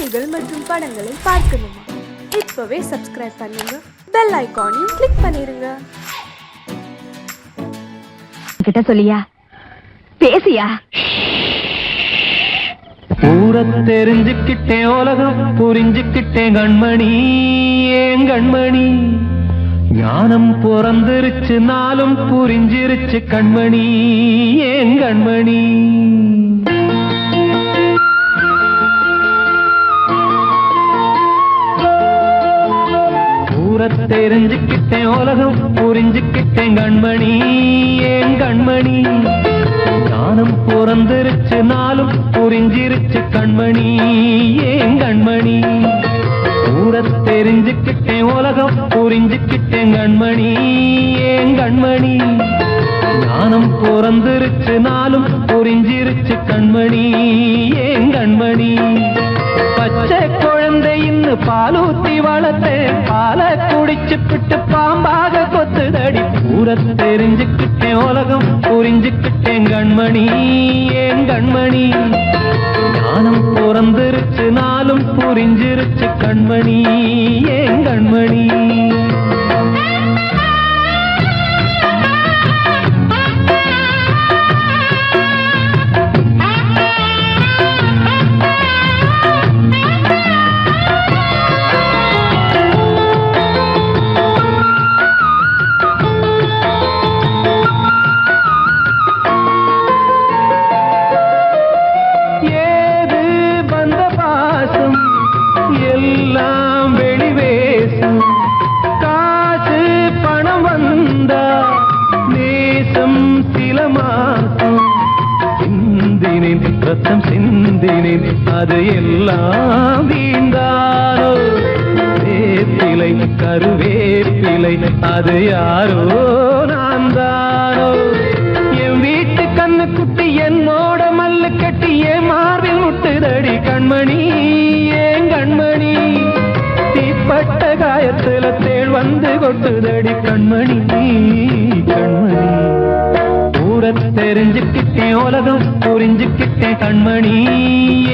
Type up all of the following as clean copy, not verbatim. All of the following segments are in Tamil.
செய்திகள் மற்றும் படங்களை பார்க்கணுமா? இப்பவே சப்ஸ்கிரைப் பண்ணுங்க, பெல் ஐகானையும் கிளிக் பண்ணிருங்க. கிட்ட சொல்லியா பேசியா? ஊரை தெரிஞ்சுக்கிட்டேன், உலகம் புரிஞ்சுக்கிட்டேன் கண்மணி, ஏன் கண்மணி. ஞானம் பிறந்திருச்சு, நாளும் புரிஞ்சிருச்சு கண்மணி, ஏன் கண்மணி. ஊரை தெரிஞ்சுக்கிட்டேன், உலகம் புரிஞ்சுக்கிட்டேன் கண்மணி, ஏன் கண்மணி. ஞானம் பிறந்திருச்சு, நாளும் புரிஞ்சிருச்சு கண்மணி, ஏன் கண்மணி. ஊரை தெரிஞ்சுக்கிட்டேன், உலகம் புரிஞ்சுக்கிட்டேன் கண்மணி, ஏன் கண்மணி. ஞானம் பிறந்திருச்சு, நாளும் புரிஞ்சிருச்சு கண்மணி, ஏன் கண்மணி. பச்சை குழந்தைன்னு பாலூத்தி வளர்த்தேன், பாலை குடிச்சுப்பிட்டு பாம்பாக கொத்துதடி. ஊரை தெரிஞ்சுக்கிட்டேன், உலகம் புரிஞ்சுக்கிட்டேன் கண்மணி, ஏன் கண்மணி. ஞானம் பிறந்திருச்சு, நாளும் புரிஞ்சிருச்சு கண்மணி, ஏன் கண்மணி. எல்லாம் வெளிவேசம், காசு பணம் வந்தா நேசம் சில மாசம். சிந்தினேன் ரத்தம் சிந்தினேன், அது எல்லாம் வீண்டாரோ. வேப்பிலை கருவேப்பிலை, அது யாரோ நான் தானோ. என் வீட்டு கண்ணு குட்டி என்னோட மல்லு கட்டி என் மார்பில் முட்டுதடி கண்மணி, ஏன் கண்மணி. தீப்பட்ட காயத்துல தேள் வந்து கொட்டுதடி கண்மணி, கண்மணி. ஊரை தெரிஞ்சுக்கிட்டேன், உலகம் புரிஞ்சுக்கிட்டேன் கண்மணி,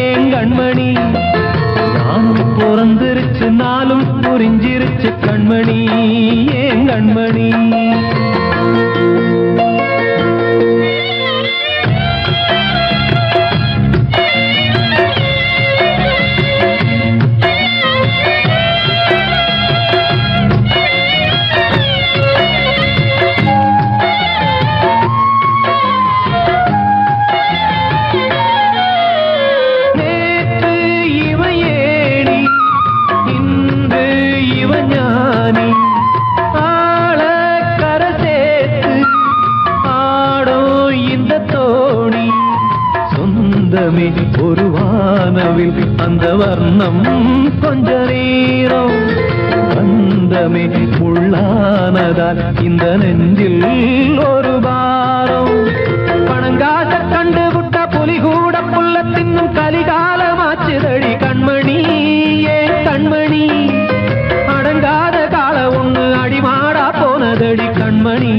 ஏன் கண்மணி. நானும் பிறந்திருச்சு, நாளும் புரிஞ்சிருச்சு கண்மணி, ஏன் கண்மணி. ஒரு வானவில் அந்த வர்ணம் கொஞ்ச நேரம் வந்தமே உள்ளானதால் இந்த நெஞ்சில் ஒரு பாரம். பணங்காச கண்டு விட்ட புலி கூட புல்ல தின்னும் கலிகாலமாச்சுதடி கண்மணி, ஏன் கண்மணி. அடங்காத கால ஒண்ணு அடிமாடா போனதடி கண்மணி,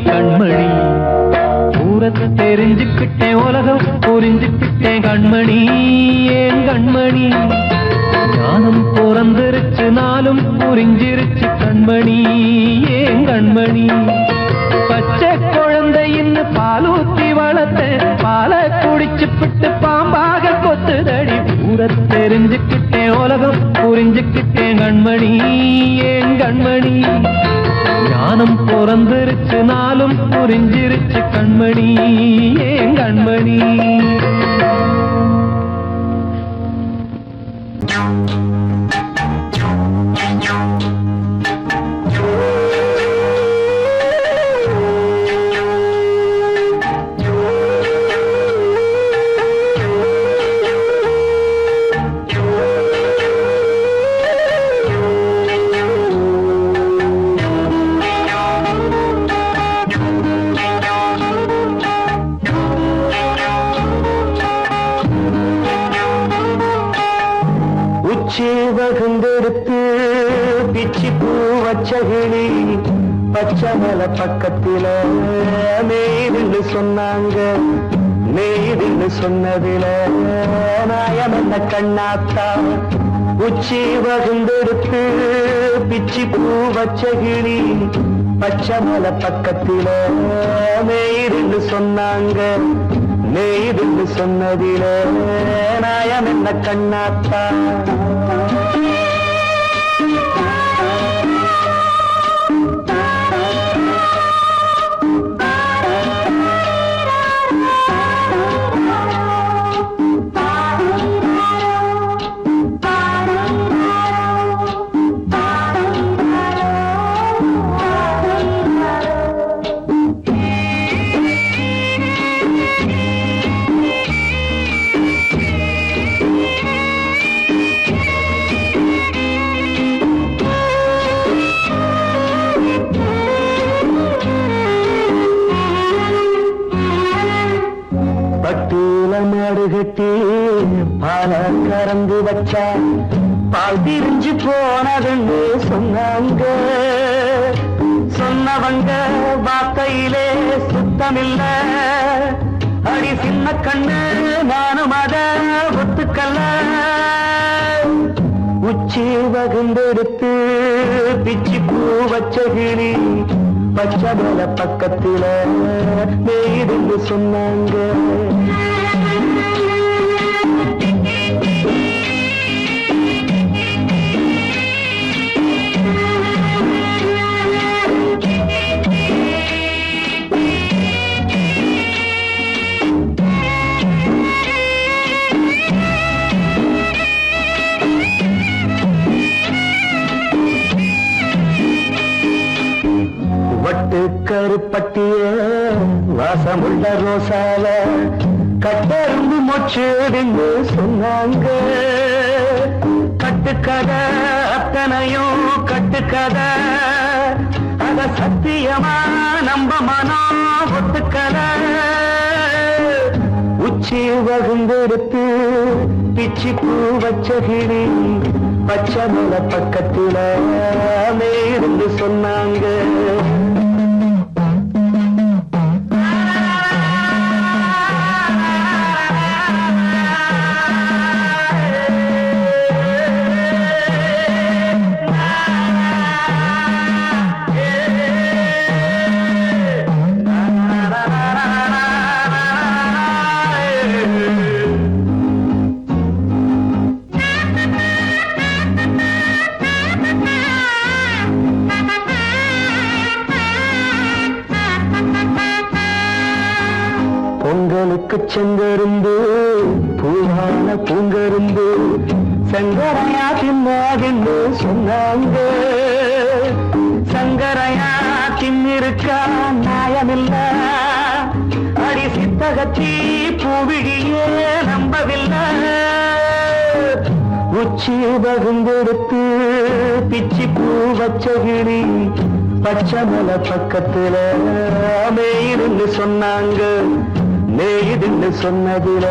கண்மணி. ஊரை தெரிஞ்சுக்கிட்டேன், உலகம் புரிஞ்சுக்கிட்டேன் கண்மணி, ஏன் கண்மணி. ஞானம் பிறந்திருச்சு, நாளும் புரிஞ்சிருச்சு கண்மணி, ஏன் கண்மணி. பச்சை குழந்தைன்னு பாலூத்தி வளர்த்தேன், பாலை குடிச்சுப்பிட்டு பாம்பாக கொத்துதடி. ஊரை தெரிஞ்சுக்கிட்டேன், உலகம் புரிஞ்சுக்கிட்டேன் கண்மணி, ஏன் கண்மணி. ஞானம் பிறந்திருச்சு, நாளும் புரிஞ்சிருச்சு கண்மணி, ஏன் கண்மணி. வகுந்தெடுத்து பிச்சி பூ வச்சகிளி பச்சை மலை பக்கத்தில மேலின்னு சொன்னாங்க. நீதின்னு சொன்னதில நாயம் என்ன கண்ணாத்தா உச்சி வகுந்தெடுத்து பிச்சி பூ வச்ச கிளி பச்சை மலை பக்கத்தில மேயிருந்து சொன்னாங்க நெய்துன்னு சொன்னதில நாயம் என்ன கண்ணாத்தா கட்டி பால கறந்து வச்சா பால் திரிஞ்சு போனதுன்னு சொன்னாங்க சொன்னவங்க வார்த்தையிலே சுத்தமில்ல அடி சின்ன கண்ணு நானும் அத ஒத்துக்கல்ல உச்சி வகுந்தெடுத்து பிச்சி பூ வச்ச கிளி பச்சை மலை பக்கத்தில நெய்துன்னு சொன்னாங்க கருப்பட்டிய வாசமுள்ள ரோசால கட்டெரும்பு மொச்சுடுன்னு சொன்னாங்க கட்டுக்கதை அத்தனையும் கட்டுக்கதை அத சத்தியமா நம்ப மனம் ஒத்துக்கதை உச்சி வகுந்தெடுத்து பிச்சி பூ வச்ச கிளி பச்சை மலை பக்கத்தில மேருந்து சொன்னாங்க பொங்கலுக்கு செங்கருந்து பூவான பூங்கருந்து சங்கரையா தின்னாகின்னு சொன்னாங்க சங்கரையா தின்னிருக்கா நியாயமில்ல அடி சித்தகத்தி பூவிழியே நம்பவில்லை உச்சி வகுந்தெடுத்து பிச்சி பூ வச்ச கிளி பச்சை மலை பக்கத்துல மேயிருந்து சொன்னாங்க நெய்துன்னு சொன்னதில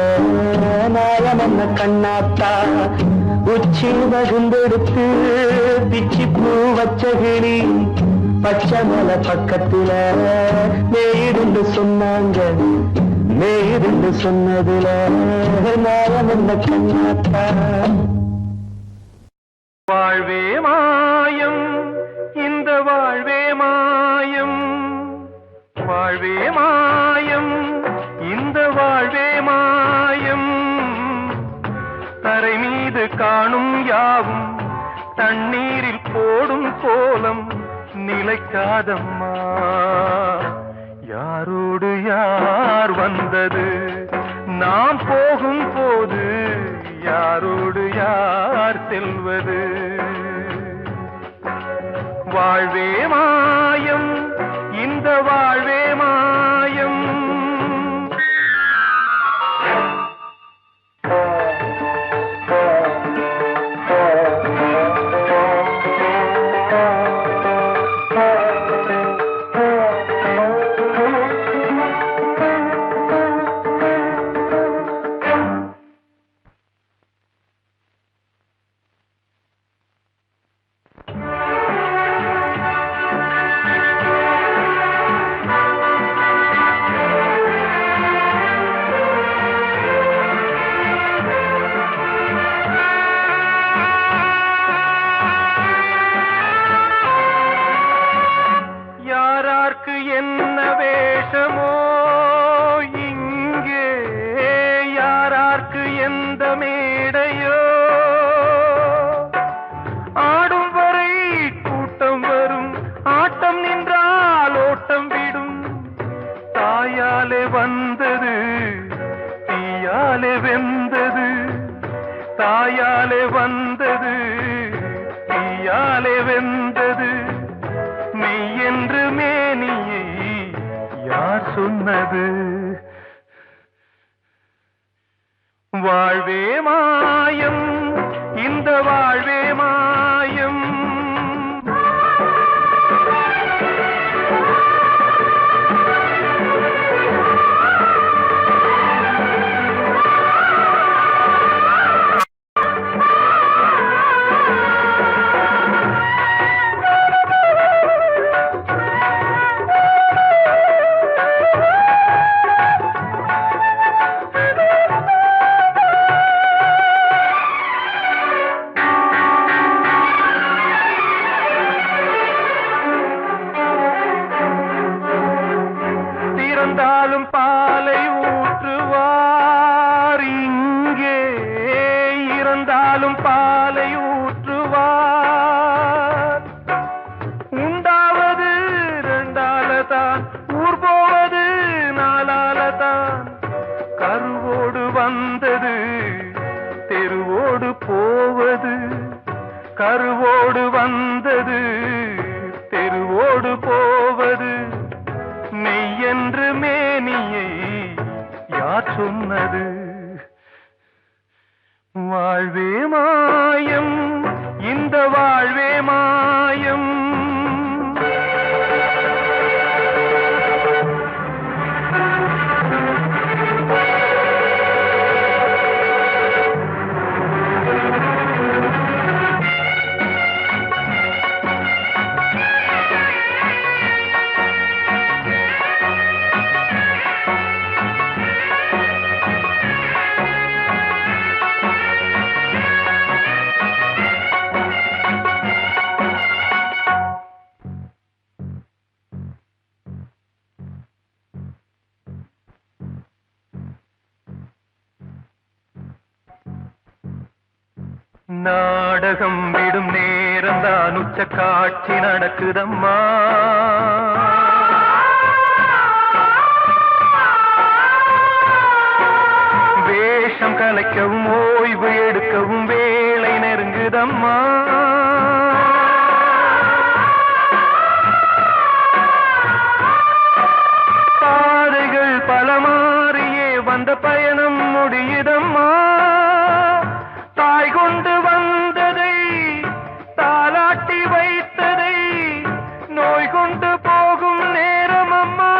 நாயம் என்ன கண்ணாத்தா உச்சி வகுந்தெடுத்து பிச்சி பூ வச்ச கிளி பச்சை மலை பக்கத்தில நெய்துன்னு சொன்னாங்க நெய்துன்னு சொன்னதில நாயம் என்ன கண்ணாத்தா வாழ்வே மாயம் இந்த வாழ்வே மாயம் வாழ்வே மாயம் இந்த வாழ்வே மாயம் தரை மீது காணும் யாவும் தண்ணீரில் போடும் கோலம் நிலைக்காதம்மா யாரோடு யார் வந்தது நாம் போகும் போது யாரோடு யார் செல்வது வாழ்வே மாயம் இந்த வாழ்வே மாயம் வாயாலே வந்தது தீயாலே வெந்தது மெய் என்று மேனியை யார் சொன்னது வாழ்வே மாயம் இந்த வாழ்வே மாயம் இறந்தாலும் பாலை ஊற்றுவார் இங்கே இறந்தாலும் பாலை ஊற்றுவார் உண்டாவது ரெண்டாலதான் ஊர் போவது நாலாலதான் கருவோடு வந்தது தெருவோடு போவது கருவோடு வந்தது தெருவோடு போவது மெய் என்று மேனியை யார் சொன்னது வாழ்வே மாயம் இந்த வாழ்வே மாயம் நாடகம் விடும் நேரம் தான் உச்ச காட்சி நடக்குதம்மா வேஷம் கலைக்கவும் ஓய்வு எடுக்கவும் வேளை நெருங்குதம்மா பாதைகள் பல மாறியே வந்த பயணம் முடியுதம்மா தாய் கொண்டு வந்ததை தாலாட்டி வைத்ததை நோய் கொண்டு போகும் நேரம் அம்மா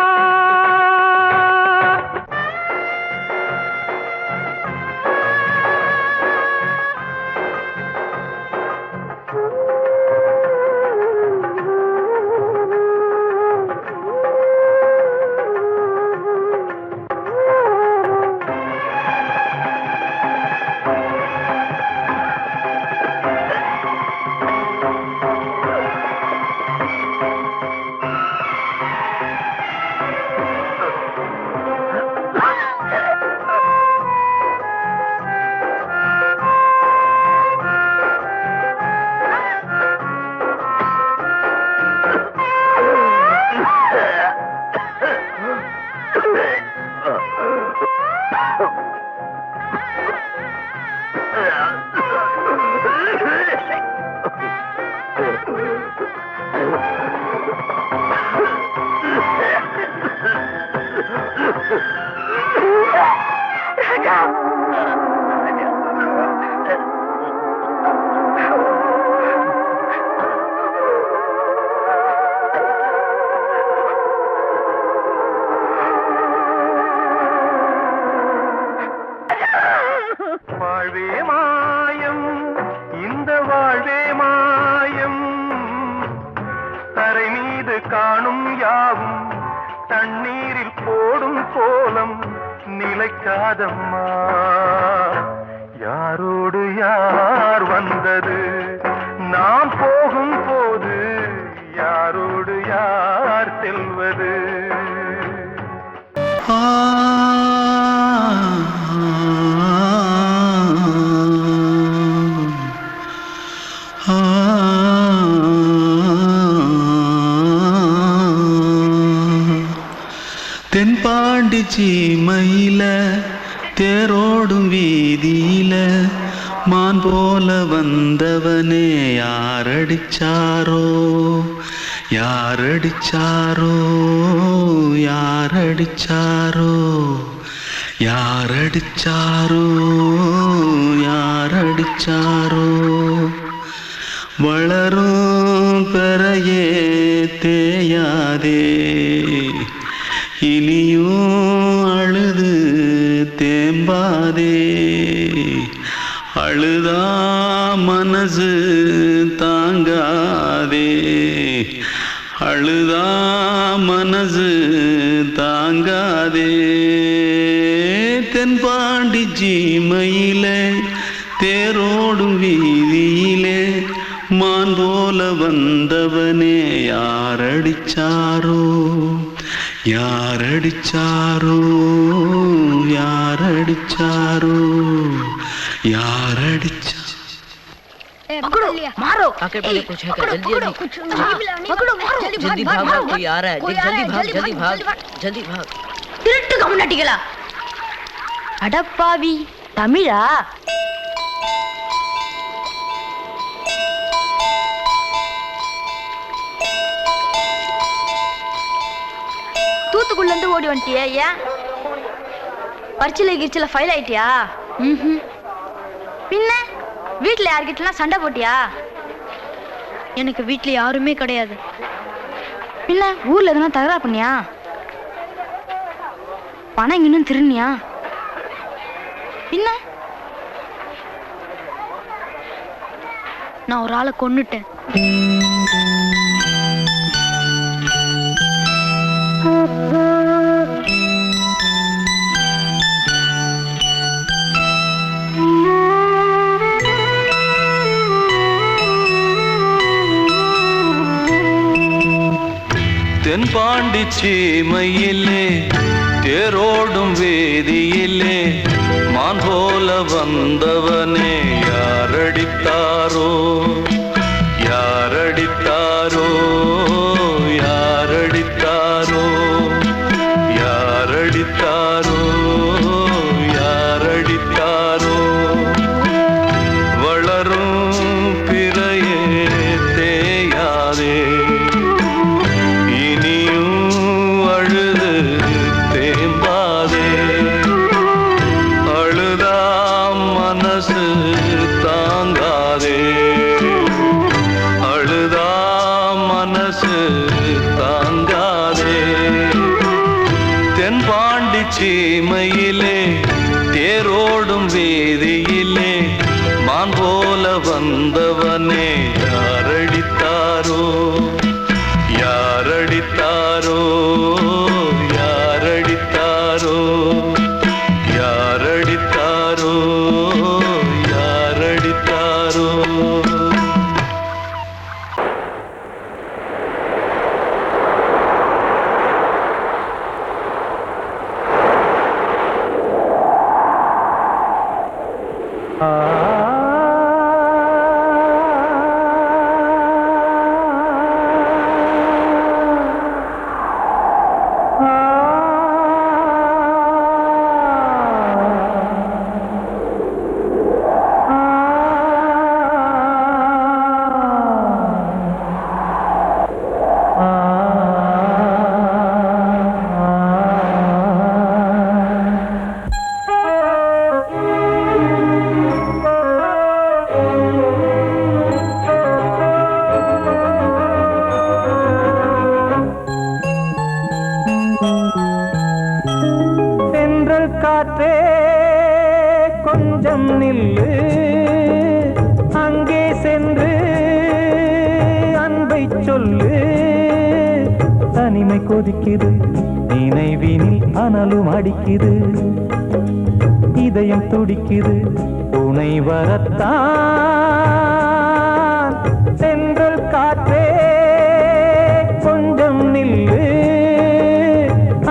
வாழ்வே மாயம் இந்த வாழ்வே மாயம் தரை மீது காணும் யாவும் தண்ணீரில் போடும் கோலம் நிலைக்காதம்மா யாரோடு யார் வந்தது நாம் போகும் போது யாரோடு யார் செல்வது தென்பாண்டி சீமையில தேரோடும் வீதியில மா மான் போல வந்தவனே யாரடிச்சாரோ யாரடிச்சாரோ யாரடிச்சாரோ யாரடிச்சாரோ யாரடிச்சாரோ வளரும் பெறையே தேயாதே இனியும் அழுது தேம்பாதே அழுதா மனசு தாங்காதே அழுதா மனசு தாங்காதே தென்பாண்டி ஜீமையிலே தேரோடும் வீதியிலே மான் போல வந்தவனே யாரடிச்சாரோ யாரடிச்சாரோ யாரடிச்சாரோ யாரடிச்சா पकड़ो मारो आके पहले कुछ है क्या जल्दी पकड़ो मारो जल्दी भाग भाग कोई आ रहा है जल्दी भाग திருட்டு கம்னாட்டிகளா அடப்பாவி தமிழா தூத்துக்குள்ள இருந்து ஓடி வந்துட்டியா ஏன் பரிச்சையில கிரிச்சில ஃபைல் ஆயிட்டியா பின்ன வீட்டுல யார்கிட்டலாம் சண்டை போட்டியா எனக்கு வீட்டுல யாருமே கிடையாது பின்ன ஊர்ல எதுனா தகராறு பண்ணியா பணம் இன்னும் திருநியா பின்ன நான் ஒரு ஆளை கொன்னுட்டேன் தென்பாண்டி சீமையிலே தேரோடும் வேதியிலே மான் போல வந்தவனே யாரடித்தாரோ யாரடித்தாரோ யாரடித்தாரோ யாரடித்தாரோ யாரடித்தாரோ வளரும் பிறையே தேயாதே சீமையிலே தேரோடும் வேதியிலே மான் போல வந்தவனே யாரடித்தாரோ யாரடித்தாரோ யாரடித்தாரோ யாரடித்தாரோ யாரடித்தாரோ காற்றே கொஞ்சம் நில்லு அங்கே சென்று அன்பை சொல்லு தனிமை கொதிக்குது நினைவினில் அனலும் அடிக்குது இதயம் துடிக்குது துணை வரத்தான் சென்றல் காற்றே கொஞ்சம் நில்லு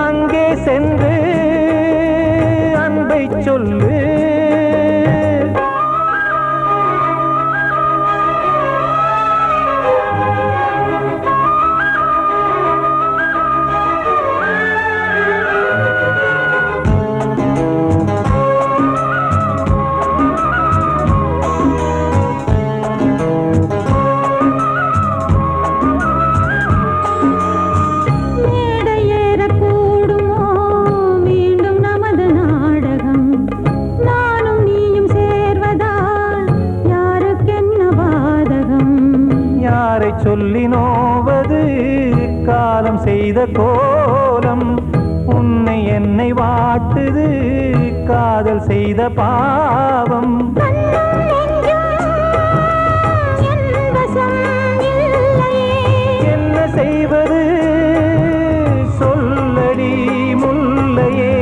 அங்கே சென்று அன்பை சொல்லு யாரை சொல்லி நோவது காலம் செய்த கோலம் உன்னை என்னை வாட்டுது காதல் செய்த பாவம் என்ன செய்வது சொல்லடி முல்லையே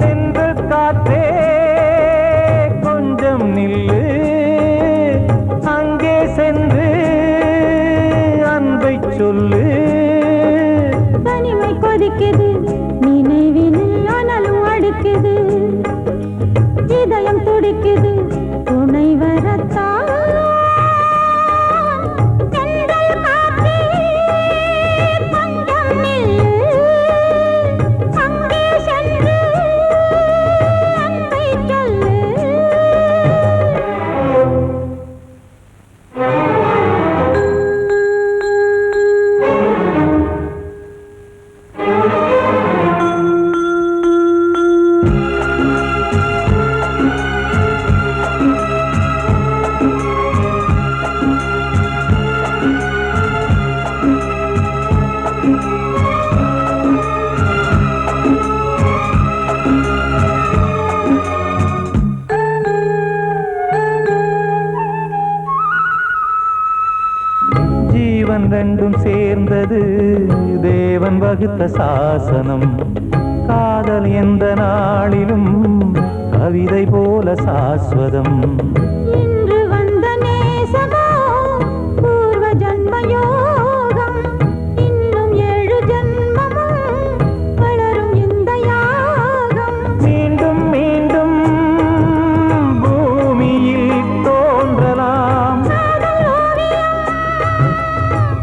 சென்று காற்றே கொஞ்சம் நில்லு அங்கே சென்று அன்பை சொல்லு தனிமை கொதிக்குது நினைவினில் ஆனாலும் அடுக்குது இதயம் துடிக்குது துணை வரத்தான் தென்றல் காற்றே கொஞ்சம் நில்லு அங்கே சென்று அன்பை சொல்லு ஜீவன் ரெண்டும் சேர்ந்தது தேவன் வகுத்த சாசனம் காதல் எந்த நாளிலும் கவிதை போல சாஸ்வதம் இன்று வந்த நேசமோ பூர்வ ஜன்ம யோகம் இன்னும் 7 ஜன்மமும் வளரும் இந்த யாகம் மீண்டும் மீண்டும் பூமியில் தோன்றலாம் காதல் ஓவியம்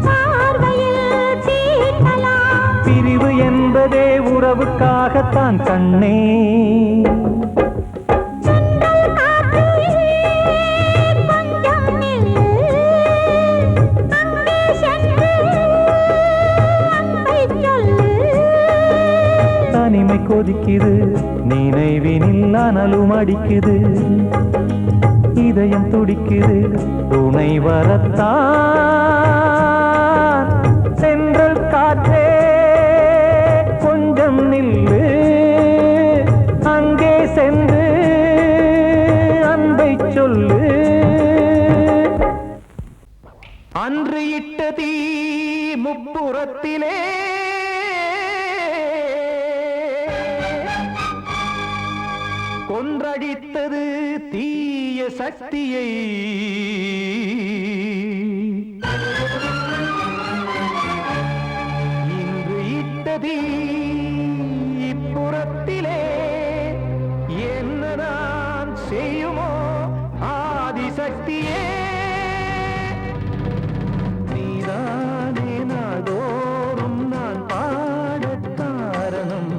பார்வையில் தீட்டலாம் பிரிவு என்பதே உறவுக்காகத்தான் கண்ணே தென்றல் காற்றே கொஞ்சம் நில்லு அங்கே சென்று அன்பை சொல்லு தனிமை கொதிக்குது நினைவினில் அனலும் அடிக்குது இதயம் துடிக்குது துணை வரத்தான் சென்றல் காற்றே கொஞ்சம் நில்லு அங்கே சென்று அன்பை சொல்லு அன்று இட்ட தீ முப்புறத்திலே கொன்றடித்தது தீய சக்தியை இன்று இட்டதீ இப்புறத்திலே என்னதான் செய்யுமோ ஆதிசக்தியே நீதானே நாள்தோறும் நான் பாடக் காரணம்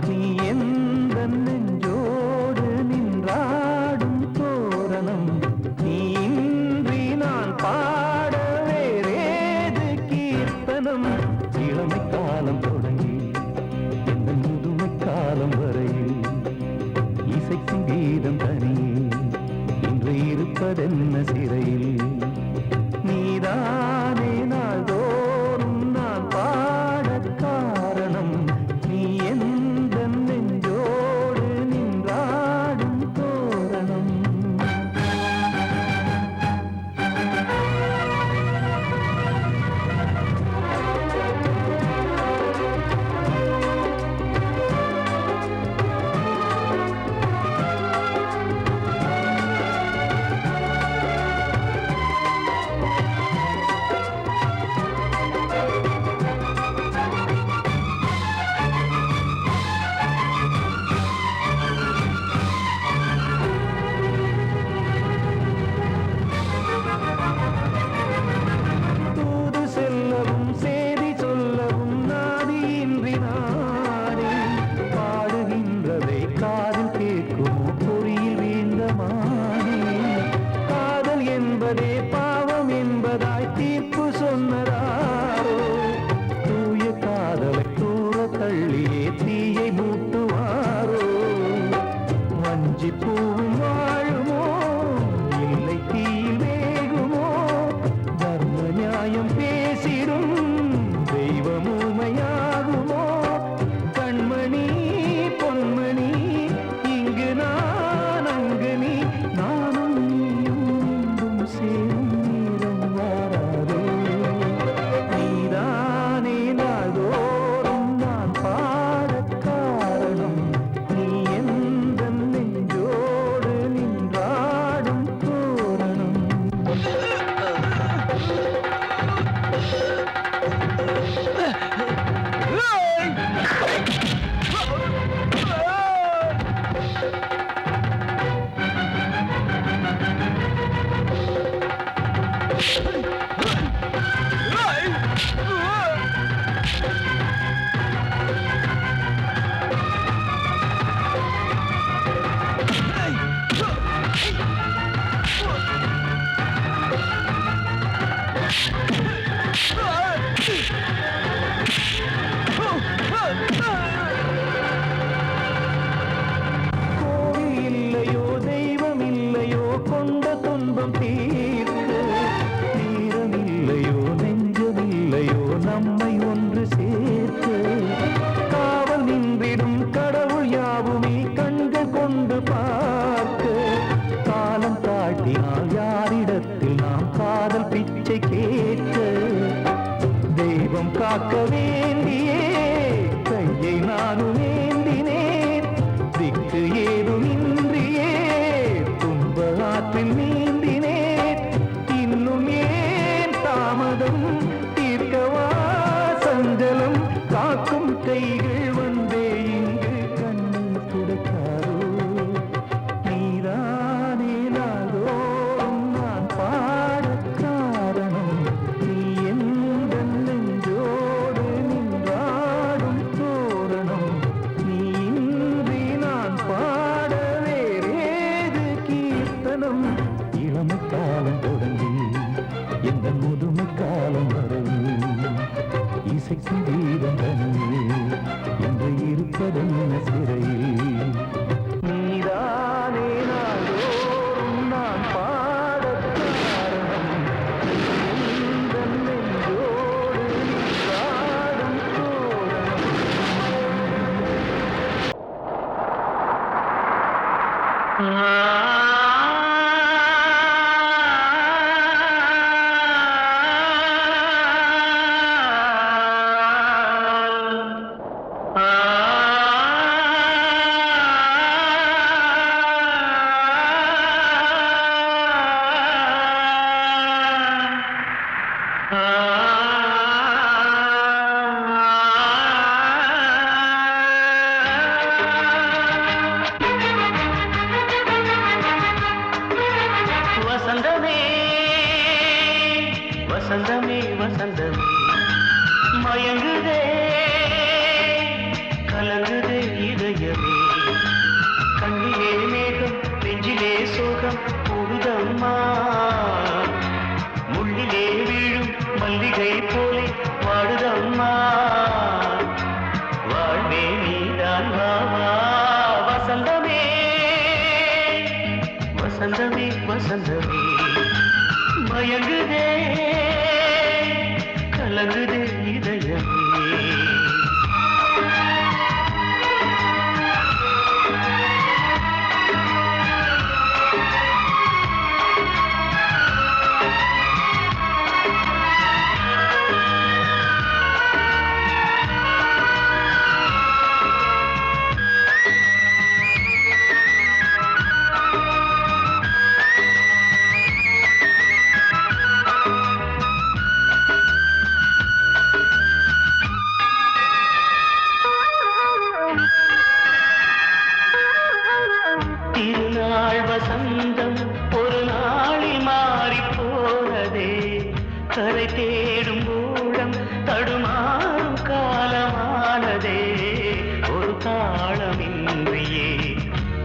நீ எந்த நெஞ்சோடு நின்றாடும் தோரணம் நீ இன்றி நான் பாட வேறேது கீர்த்தனம் இளமை காலம் தொடங்கி இந்த முதுமை காலம் வரையில் இசைக்கும் கீதம் தனியே இன்று இருப்பதென்ன சிறையில் நீதானே நாள்தோறும் நான் பாடக் காரணம் நீ எந்த நெஞ்சோடு நின்றாடும் தோரணம் தூது செல்லவும் சேதி சொல்லவும் நாதியின்றி நானே பாடுகின்றதை காதில் கேட்குமோ பொறியில் வீழ்ந்த மானே காதல் என்பதே பாவம் என்பதாய் தீர்ப்பு சொன்னதாரோ தூய காதலை தூர தள்ளியே தீயை மூட்டுவாரோ வஞ்சி பூவும் வாழ காக்க வேண்டியே கையை நானும் ஏந்தினேன் திக்கு ஏதுமின்றியே துன்ப ஆற்றில் நீந்தினேன் இன்னும் ஏன் தாமதம் தீர்க்கவா சஞ்சலம் காக்கும் கைகள் வந்தே இங்கு கண்ணீர் துடைக்காதோ நீதானே நாள்தோறும் நான் பாடக் காரணம் நீ எந்த நெஞ்சோடு நின்றாடும் தோரணம் நீ இன்றி நான் பாட வேறேது கீர்த்தனம் இளமை காலம் தொடங்கி எந்த முதுமை காலம் வரையில் இசைக்கும் வீரம் தனியே என்று இருப்பதென்ன சிறையில் நீதானே நாள்தோறும் நான் பாடக் காரணம் எந்த நெஞ்சோடு நின்றாடும் தோரணம் வசந்தமே வசந்தமே வசந்தமே மயங்குதே கலங்குதே இதயமே கண்ணிலே மேகம் நெஞ்சிலே சோகம் கூடுதம்மா முள்ளிலே வீழும் மல்லிகை போலே வாடுதம்மா வாழ்வே நீதான் வாவா வசந்தமே வசந்தமே வசந்தமே மயங்குதே கலங்குதே இதயமே திருநாள் வசந்தம் ஒரு நாளில் மாறி போனதே கரை தேடும் ஊழம் தடுமாறும் காலமானதே ஒரு தாளமின்றியே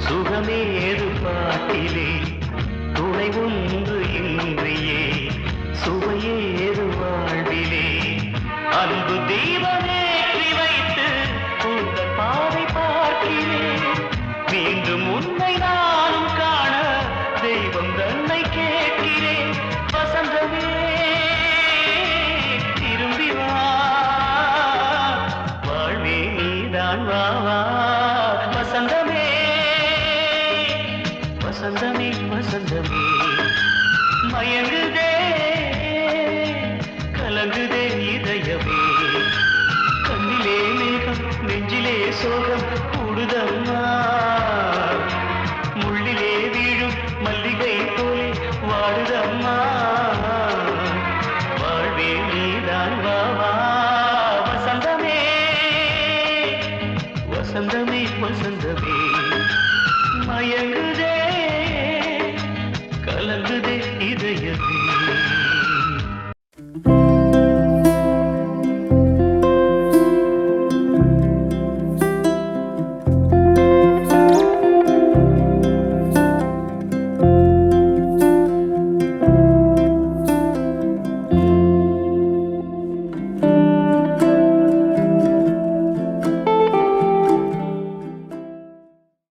சுகமேது பாட்டிலே துணை ஒன்று இன்றியே சுவையேது வாழ்விலே அன்பு தீபமேற்றி வைத்து உங்கள் பாதை பார்க்கிறேன் மீண்டும் உன்னை நானும் காண தெய்வம் தன்னை கேட்கிறேன் வசந்தமே திரும்பி வா வாழ்வே நீதான் வா வா வசந்தமே வசந்தமே வசந்தமே மயங்குதே கலங்குதே இதயமே கண்ணிலே மேகம் நெஞ்சிலே சோகம் கூடுதம்மா முள்ளிலே வீழும் மல்லிகை போலே வாடுதம்மா வாழ்வே நீதான் வா வா வசந்தமே வசந்தமே வசந்தமே மயங்குதே